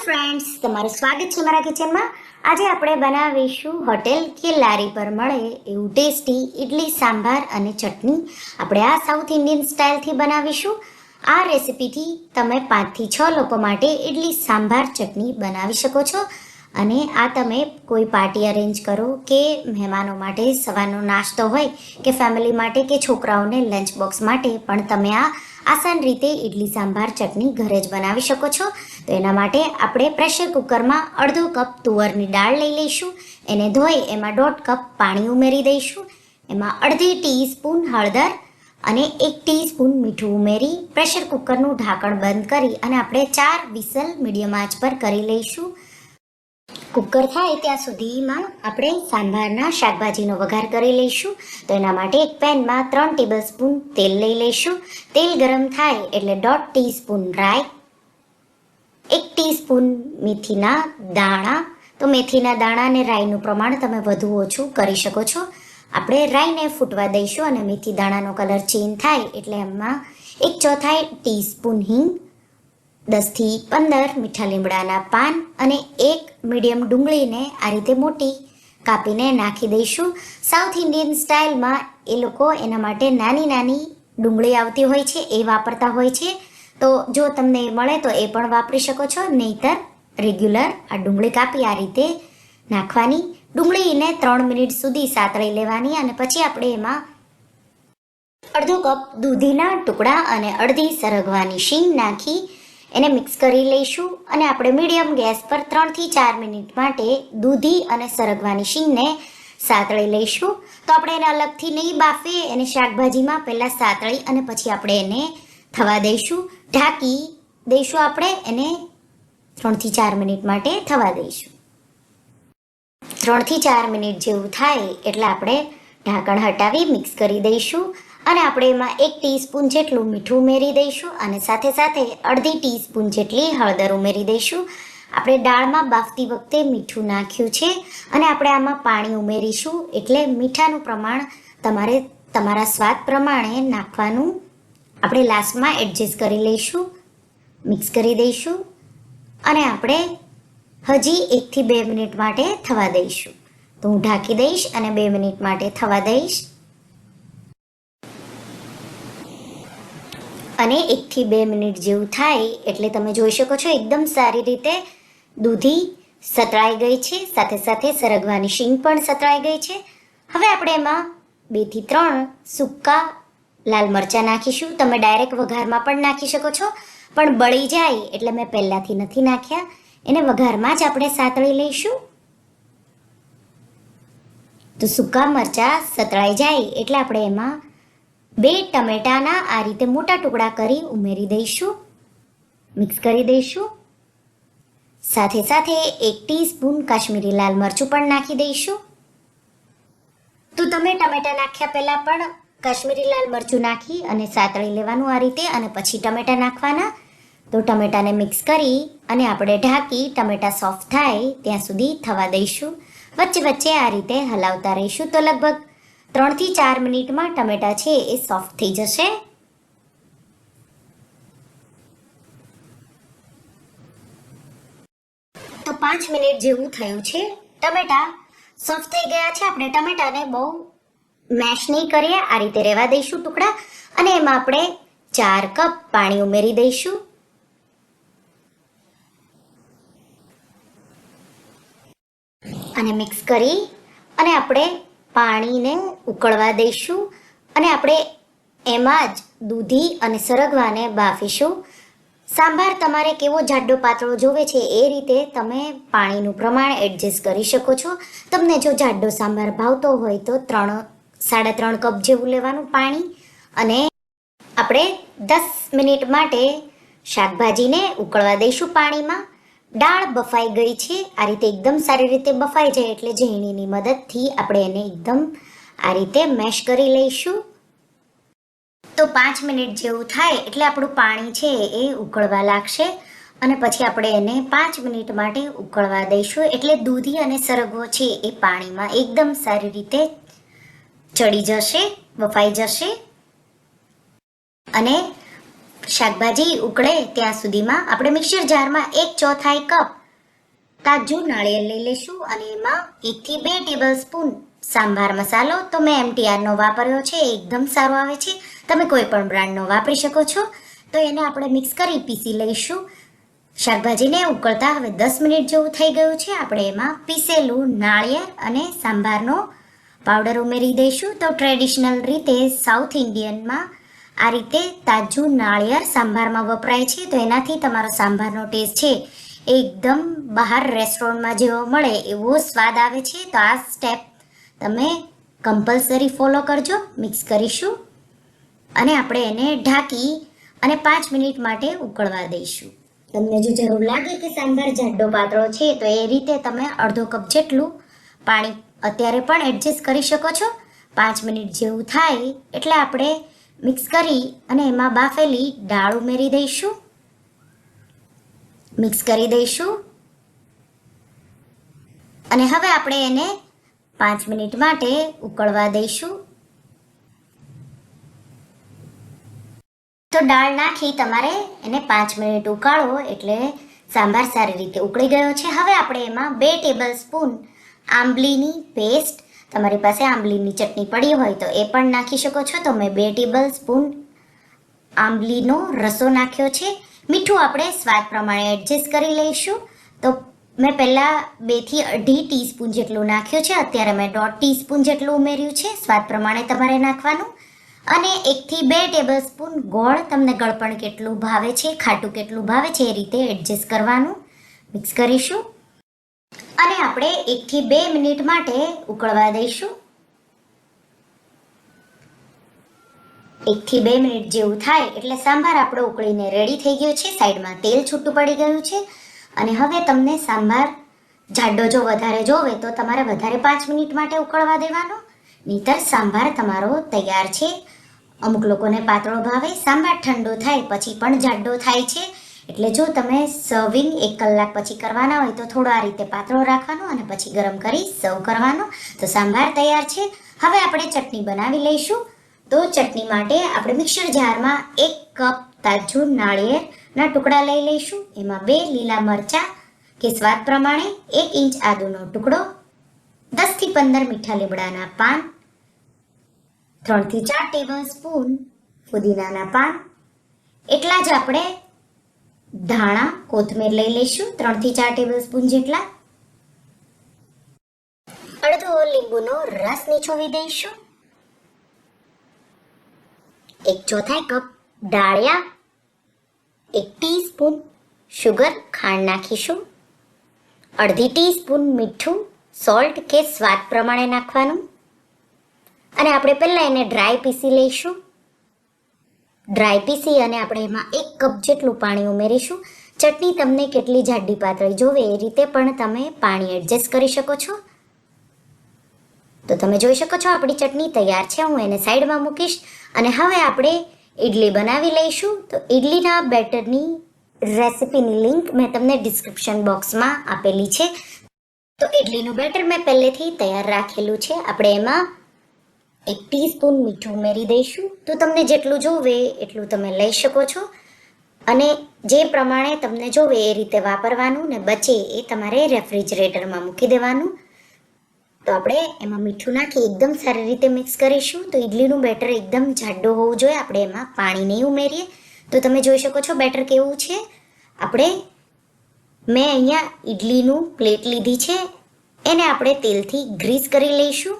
Friends, તમારું સ્વાગત છે મારા કિચનમાં. આજે આપણે બનાવીશું હોટેલ કે લારી પર મળે એવું ટેસ્ટી ઇડલી સાંભાર અને ચટણી. આપણે આ સાઉથ ઇન્ડિયન સ્ટાઇલથી બનાવીશું. આ રેસિપીથી તમે 5 થી 6 લોકો માટે ઇડલી સાંભાર ચટણી બનાવી શકો છો. અને આ તમે કોઈ પાર્ટી અરેન્જ કરો કે મહેમાનો માટે સવારનો નાસ્તો હોય કે ફેમિલી માટે કે છોકરાઓને લંચ બોક્સ માટે પણ તમે આ આસાન રીતે ઇડલી સાંભાર ચટણી ઘરે જ બનાવી શકો છો. તો એના માટે આપણે પ્રેશર કુકરમાં અડધો કપ તુવરની દાળ લઈ લઈશું. એને ધોઈ એમાં 1.5 કપ પાણી ઉમેરી દઈશું. એમાં અડધી ટીસ્પૂન હળદર અને 1 ટીસ્પૂન મીઠું ઉમેરી પ્રેશર કુકરનું ઢાંકણ બંધ કરી અને આપણે 4 વિસલ મીડિયમ આંચ પર કરી લઈશું. કુકર થાય ત્યાં સુધીમાં આપણે સાંભારના શાકભાજીનો વઘાર કરી લઈશું. તો એના માટે એક પેનમાં 3 ટેબલસ્પૂન તેલ લઈ લઈશું. તેલ ગરમ થાય એટલે 1/2 ટીસ્પૂન રાઈ, 1 ટીસ્પૂન મેથીના દાણા. તો મેથીના દાણા અને રાઈનું પ્રમાણ તમે વધુ ઓછું કરી શકો છો. આપણે રાઈને ફૂટવા દઈશું અને મેથી દાણાનો કલર ચેન્જ થાય એટલે એમાં 1/4 ટીસ્પૂન હિંગ, 10 થી 15 મીઠા લીમડાના પાન અને 1 મીડિયમ ડુંગળીને આ રીતે મોટી કાપીને નાખી દઈશું. સાઉથ ઇન્ડિયન સ્ટાઇલમાં એ લોકો એના માટે નાની નાની ડુંગળી આવતી હોય છે, એ વાપરતા હોય છે. તો જો તમને એ મળે તો એ પણ વાપરી શકો છો, નહીતર રેગ્યુલર આ ડુંગળી કાપી આ રીતે નાખવાની. ડુંગળીને 3 મિનિટ સુધી સાતળી લેવાની અને પછી આપણે એમાં અડધો કપ દૂધીના ટુકડા અને અડધી સરગવાની શીંગ નાખી એને મિક્સ કરી લઈશું. અને આપણે મીડિયમ ગેસ પર 3 થી 4 મિનિટ માટે દૂધી અને સરગવાની શીંગને સાતળી લઈશું. તો આપણે એને અલગથી નહીં બાફીએ, એને શાકભાજીમાં પહેલાં સાતળી અને પછી આપણે એને થવા દઈશું. ઢાંકી દઈશું, આપણે એને 3 થી 4 મિનિટ માટે થવા દઈશું. 3 થી 4 મિનિટ જેવું થાય એટલે આપણે ઢાંકણ હટાવી મિક્સ કરી દઈશું. અને આપણે એમાં 1 ટીસ્પૂન જેટલું મીઠું ઉમેરી દઈશું અને સાથે સાથે અડધી ટીસ્પૂન જેટલી હળદર ઉમેરી દઈશું. આપણે દાળમાં બાફતી વખતે મીઠું નાખ્યું છે અને આપણે આમાં પાણી ઉમેરીશું, એટલે મીઠાનું પ્રમાણ તમારે તમારા સ્વાદ પ્રમાણે નાખવાનું. આપણે લાસ્ટમાં એડજસ્ટ કરી લઈશું, મિક્સ કરી દઈશું અને આપણે હજી 1 થી 2 મિનિટ માટે થવા દઈશું. તો હું ઢાંકી દઈશ અને 2 મિનિટ માટે થવા દઈશ. અને 1 થી 2 મિનિટ જેવું થાય એટલે તમે જોઈ શકો છો એકદમ સારી રીતે દૂધી સતળાઈ ગઈ છે, સાથે સાથે સરગવાની શીંગ પણ સતળાઈ ગઈ છે. હવે આપણે એમાં 2 થી 3 સૂકા લાલ મરચાં નાખીશું. તમે ડાયરેક્ટ વઘારમાં પણ નાખી શકો છો, પણ બળી જાય એટલે મેં પહેલાંથી નથી નાખ્યા. એને વઘારમાં જ આપણે સાતળી લઈશું. તો સૂકા મરચાં સતળાઈ જાય એટલે આપણે એમાં 2 ટમેટાના આ રીતે મોટા ટુકડા કરી ઉમેરી દઈશું, મિક્સ કરી દઈશું. સાથે સાથે 1 ટીસ્પૂન કાશ્મીરી લાલ મરચું પણ નાખી દઈશું. તો તમે ટમેટા નાખ્યા પહેલાં પણ કાશ્મીરી લાલ મરચું નાખી અને સાતળી લેવાનું આ રીતે અને પછી ટમેટા નાખવાના. તો ટમેટાને મિક્સ કરી અને આપણે ઢાંકી ટમેટા સોફ્ટ થાય ત્યાં સુધી થવા દઈશું. વચ્ચે વચ્ચે આ રીતે હલાવતા રહીશું. તો લગભગ 3 થી 4 મિનિટમાં ટમેટા છે એ સોફ્ટ થઈ જશે. તો 5 મિનિટ જેવું થયું છે. ટમેટા સોફ્ટ થઈ ગયા છે. આપણે ટમેટાને બહુ મેશ નહીં કરીએ, આ રીતે રહેવા દઈશું ટુકડા. અને એમાં આપણે 4 કપ પાણી ઉમેરી દઈશું. અને મિક્સ કરી અને આપણે પાણીને ઉકળવા દઈશું. અને આપણે એમાં જ દૂધી અને સરગવાને બાફીશું. સાંભાર તમારે કેવો જાડો પાતળો જોવે છે એ રીતે તમે પાણીનું પ્રમાણ એડજસ્ટ કરી શકો છો. તમને જો જાડો સાંભાર ભાવતો હોય તો 3.5 કપ જેવું લેવાનું પાણી. અને આપણે 10 મિનિટ માટે શાકભાજીને ઉકળવા દઈશું પાણીમાં. દાળ બફાઈ ગઈ છે, આ રીતે એકદમ સારી રીતે બફાઈ જાય એટલે ઝીણીની મદદથી આપણે એને એકદમ આ રીતે મેશ કરી લઈશું. તો 5 મિનિટ જેવું થાય એટલે આપણું પાણી છે એ ઉકળવા લાગશે અને પછી આપણે એને 5 મિનિટ માટે ઉકળવા દઈશું. એટલે દૂધી અને સરગવો છે એ પાણીમાં એકદમ સારી રીતે ચડી જશે, બફાઈ જશે. અને શાકભાજી ઉકળે ત્યાં સુધીમાં આપણે મિક્સર જારમાં 1/4 કપ તાજું નાળિયેર લઈ લઈશું અને એમાં 1 થી 2 ટેબલ સ્પૂન સાંભાર મસાલો. તો મેં MTRનો વાપર્યો છે, એકદમ સારો આવે છે. તમે કોઈ પણ બ્રાન્ડનો વાપરી શકો છો. તો એને આપણે મિક્સ કરી પીસી લઈશું. શાકભાજીને ઉકળતા હવે 10 મિનિટ જેવું થઈ ગયું છે. આપણે એમાં પીસેલું નાળિયેર અને સાંભારનો પાવડર ઉમેરી દઈશું. તો ટ્રેડિશનલ રીતે સાઉથ ઇન્ડિયનમાં આ રીતે તાજું નાળિયેર સાંભારમાં વપરાય છે. તો એનાથી તમારો સાંભારનો ટેસ્ટ છે એકદમ બહાર રેસ્ટોરન્ટમાં જેવો મળે એવો સ્વાદ આવે છે. તો આ સ્ટેપ તમે કમ્પલસરી ફોલો કરજો. મિક્સ કરીશું અને આપણે એને ઢાંકી અને 5 મિનિટ માટે ઉકળવા દઈશું. તમને જો જરૂર લાગે કે સાંભાર જાડો પાતળો છે તો એ રીતે તમે અડધો કપ જેટલું પાણી અત્યારે પણ એડજસ્ટ કરી શકો છો. 5 મિનિટ જેવું થાય એટલે આપણે મિક્સ કરી અને એમાં બાફેલી દાળ ઉમેરી દઈશું. મિક્સ કરી દઈશું અને હવે આપણે એને 5 મિનિટ માટે ઉકળવા દઈશું. તો દાળ નાખી તમારે એને 5 મિનિટ ઉકાળો એટલે સાંભાર સારી રીતે ઉકળી ગયો છે. હવે આપણે એમાં 2 ટેબલ સ્પૂન આંબલીની પેસ્ટ, તમારી પાસે આંબલીની ચટણી પડી હોય તો એ પણ નાખી શકો છો. તો મેં 2 ટેબલ સ્પૂન આંબલીનો રસો નાખ્યો છે. મીઠું આપણે સ્વાદ પ્રમાણે એડજસ્ટ કરી લઈશું. તો મેં પહેલાં 2 થી 2.5 ટીસ્પૂન જેટલું નાખ્યું છે. અત્યારે મેં 1.5 ટીસ્પૂન જેટલું ઉમેર્યું છે. સ્વાદ પ્રમાણે તમારે નાખવાનું. અને 1 થી 2 ટેબલ સ્પૂન ગોળ, તમને ગળપણ કેટલું ભાવે છે, ખાટું કેટલું ભાવે છે એ રીતે એડજસ્ટ કરવાનું. મિક્સ કરીશું અને આપણે 1 થી 2 મિનિટ માટે ઉકળવા દઈશું. 1 થી 2 મિનિટ જેવું થાય એટલે સાંભાર આપણો ઉકળીને રેડી થઈ ગયો છે. સાઈડમાં તેલ છૂટું પડી ગયું છે. અને હવે તમને સાંભાર જાડો જો વધારે જોવે તો તમારે વધારે 5 મિનિટ માટે ઉકળવા દેવાનો, નહીંતર સાંભાર તમારો તૈયાર છે. અમુક લોકોને પાતળો ભાવે. સાંભાર ઠંડો થાય પછી પણ જાડો થાય છે. એટલે જો તમે સર્વિંગ 1 કલાક પછી કરવાના હોય તો થોડો આ રીતે પાતળો રાખવાનો અને પછી ગરમ કરી સર્વ કરવાનો. તો સાંભાર તૈયાર છે. હવે આપણે ચટણી બનાવી લઈશું. તો ચટણી માટે આપણે મિક્સર જારમાં 1 કપ તાજું નાળિયેરના ટુકડા લઈ લઈશું. એમાં 2 લીલા મરચાં કે સ્વાદ પ્રમાણે, 1 ઇંચ આદુનો ટુકડો, 10 થી 15 મીઠા લીમડાના પાન, 3 થી 4 ટેબલ સ્પૂન ફુદીનાના પાન, એટલા જ આપણે ધાણા કોથમીર લઈ લઈશું 3 થી 4 ટેબલ સ્પૂન જેટલા. અડધો લીંબુનો રસ નીચોવી દઈશું. 1/4 કપ ડાળિયા, 1 ટીસ્પૂન શુગર ખાંડ નાખીશું, અડધી ટીસ્પૂન મીઠું સોલ્ટ કે સ્વાદ પ્રમાણે નાખવાનું. અને આપણે પહેલાં એને ડ્રાય પીસી લઈશું. ડ્રાય પીસી અને આપણે એમાં 1 કપ જેટલું પાણી ઉમેરીશું. ચટણી તમને કેટલી જાડી પાતળી જોવે એ રીતે પણ તમે પાણી એડજસ્ટ કરી શકો છો. તો તમે જોઈ શકો છો આપણી ચટણી તૈયાર છે. હું એને સાઈડમાં મૂકીશ અને હવે આપણે ઇડલી બનાવી લઈશું. તો ઇડલીના બેટરની રેસિપીની લિંક મેં તમને ડિસ્ક્રિપ્શન બોક્સમાં આપેલી છે. તો ઇડલીનું બેટર મેં પહેલેથી તૈયાર રાખેલું છે. આપણે એમાં 1 ટીસ્પૂન મીઠું ઉમેરી દઈશું. તો તમને જેટલું જોવે એટલું તમે લઈ શકો છો અને જે પ્રમાણે તમને જોવે એ રીતે વાપરવાનું, ને બચે એ તમારે રેફ્રિજરેટરમાં મૂકી દેવાનું. તો આપણે એમાં મીઠું નાખી એકદમ સારી રીતે મિક્સ કરીશું. તો ઇડલીનું બેટર એકદમ જાડો હોવું જોઈએ. આપણે એમાં પાણી નહીં ઉમેરીએ. તો તમે જોઈ શકો છો બેટર કેવું છે. મેં અહીંયા ઇડલીનું પ્લેટ લીધી છે, એને આપણે તેલથી ગ્રીસ કરી લઈશું.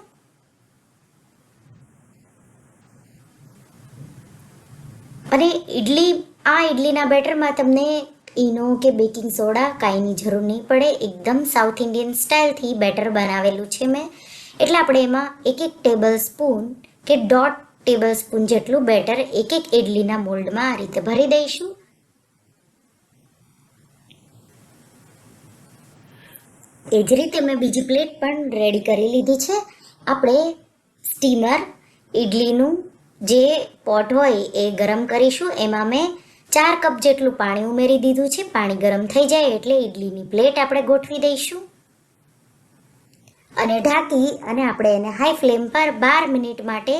અને ઇડલીના બેટરમાં તમને ઈનો કે બેકિંગ સોડા કાંઈની જરૂર નહીં પડે. એકદમ સાઉથ ઇન્ડિયન સ્ટાઇલથી બેટર બનાવેલું છે મેં. એટલે આપણે એમાં 1 ટેબલ સ્પૂન કે 1.5 ટેબલ સ્પૂન જેટલું બેટર 1 ઇડલીના મોલ્ડમાં આ રીતે ભરી દઈશું. એ જ રીતે મેં બીજી પ્લેટ પણ રેડી કરી લીધી છે. આપણે સ્ટીમર ઇડલીનું જે પોટ હોય એ ગરમ કરીશું. એમાં મેં 4 કપ જેટલું પાણી ઉમેરી દીધું છે. પાણી ગરમ થઈ જાય એટલે ઇડલીની પ્લેટ આપણે ગોઠવી દઈશું અને ઢાંકી અને આપણે એને હાઈ ફ્લેમ પર 12 મિનિટ માટે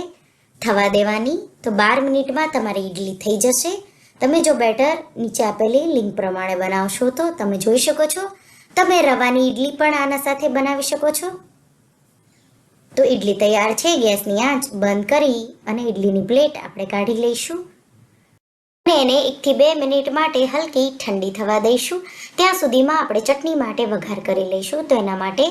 થવા દેવાની. તો 12 મિનિટમાં તમારી ઇડલી થઈ જશે. તમે જો બેટર નીચે આપેલી લિંક પ્રમાણે બનાવશો તો તમે જોઈ શકો છો. તમે રવાની ઈડલી પણ આના સાથે બનાવી શકો છો. તો ઈડલી તૈયાર છે. ગેસની આંચ બંધ કરી અને ઈડલીની પ્લેટ આપણે કાઢી લઈશું અને એને 1 થી 2 મિનિટ માટે હલકી ઠંડી થવા દઈશું. ત્યાં સુધીમાં આપણે ચટણી માટે વઘાર કરી લઈશું. તો એના માટે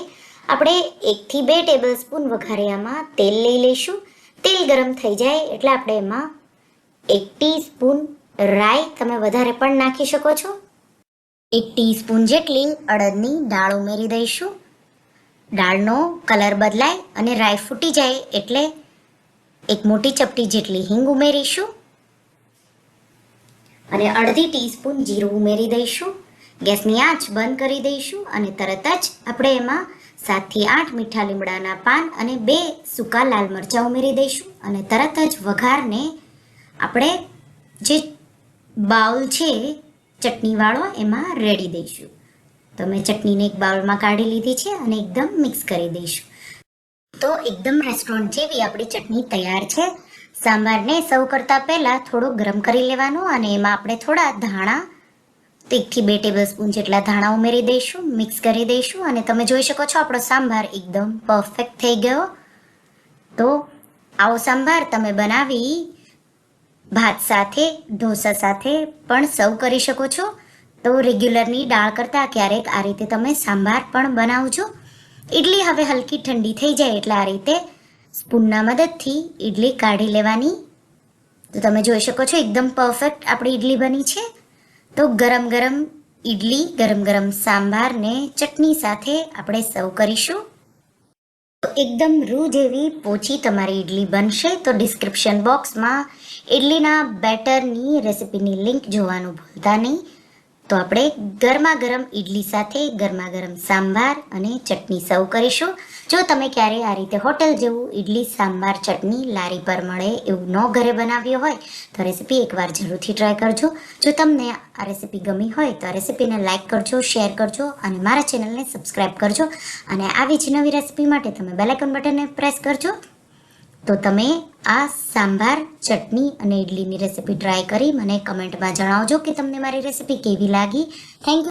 આપણે 1 થી 2 ટેબલસ્પૂન વઘાર્યામાં તેલ લઈ લઈશું. તેલ ગરમ થઈ જાય એટલે આપણે એમાં 1 ટીસ્પૂન રાઈ તમે વધારે પણ નાખી શકો છો. 1 ટીસ્પૂન જેટલી અડદની દાળ ઉમેરી દઈશું. દાળનો કલર બદલાય અને રાઈ ફૂટી જાય એટલે 1 મોટી ચપટી જેટલી હિંગ ઉમેરીશું અને અડધી ટીસ્પૂન જીરું ઉમેરી દઈશું. ગેસની આંચ બંધ કરી દઈશું અને તરત જ આપણે એમાં 7 થી 8 મીઠા લીમડાના પાન અને 2 સૂકા લાલ મરચાં ઉમેરી દઈશું અને તરત જ વઘારને આપણે જે બાઉલ છે ચટણીવાળો એમાં રેડી દઈશું. તો મેં ચટણીને એક બાઉલમાં કાઢી લીધી છે અને એકદમ મિક્સ કરી દઈશું. તો એકદમ રેસ્ટોરન્ટ જેવી આપણી ચટણી તૈયાર છે. સાંભારને સર્વ કરતા પહેલા થોડું ગરમ કરી લેવાનું અને એમાં આપણે થોડા ધાણા 1 થી 2 ટેબલસ્પૂન જેટલા ધાણા ઉમેરી દઈશું. મિક્સ કરી દઈશું અને તમે જોઈ શકો છો આપણો સાંભાર એકદમ પરફેક્ટ થઈ ગયો. તો આવો સાંભાર તમે બનાવી ભાત સાથે ઢોસા સાથે પણ સર્વ કરી શકો છો. તો રેગ્યુલરની દાળ કરતાં ક્યારેક આ રીતે તમે સાંભાર પણ બનાવજો. ઈડલી હવે હલકી ઠંડી થઈ જાય એટલે આ રીતે સ્પૂનના મદદથી ઈડલી કાઢી લેવાની. તો તમે જોઈ શકો છો એકદમ પરફેક્ટ આપણી ઈડલી બની છે. તો ગરમ ગરમ ઈડલી ગરમ ગરમ સાંભારને ચટણી સાથે આપણે સર્વ કરીશું. તો એકદમ રૂ જેવી પોચી તમારી ઈડલી બનશે. તો ડિસ્ક્રિપ્શન બોક્સમાં ઈડલીના બેટરની રેસિપીની લિંક જોવાનું ભૂલતા નહીં. તો આપણે ગરમા ગરમ ઈડલી સાથે ગરમા ગરમ સાંભાર અને ચટણી સર્વ કરીશું. જો તમે ક્યારે આ રીતે હોટેલ જેવું ઈડલી સાંભાર ચટણી લારી પર મળે એવું ન ઘરે બનાવ્યું હોય તો રેસીપી એકવાર જરૂરથી ટ્રાય કરજો. જો તમને આ રેસીપી ગમી હોય તો આ રેસીપીને લાઇક કરજો, શેર કરજો અને મારા ચેનલને સબસ્ક્રાઈબ કરજો. અને આવી જ નવી રેસીપી માટે તમે બેલ આઇકન બટનને પ્રેસ કરજો. તો તમે આ સાંભાર ચટણી અને ઈડલીની રેસીપી ટ્રાય કરી મને કમેન્ટમાં જણાવજો કે તમને મારી રેસીપી કેવી લાગી. Thank you.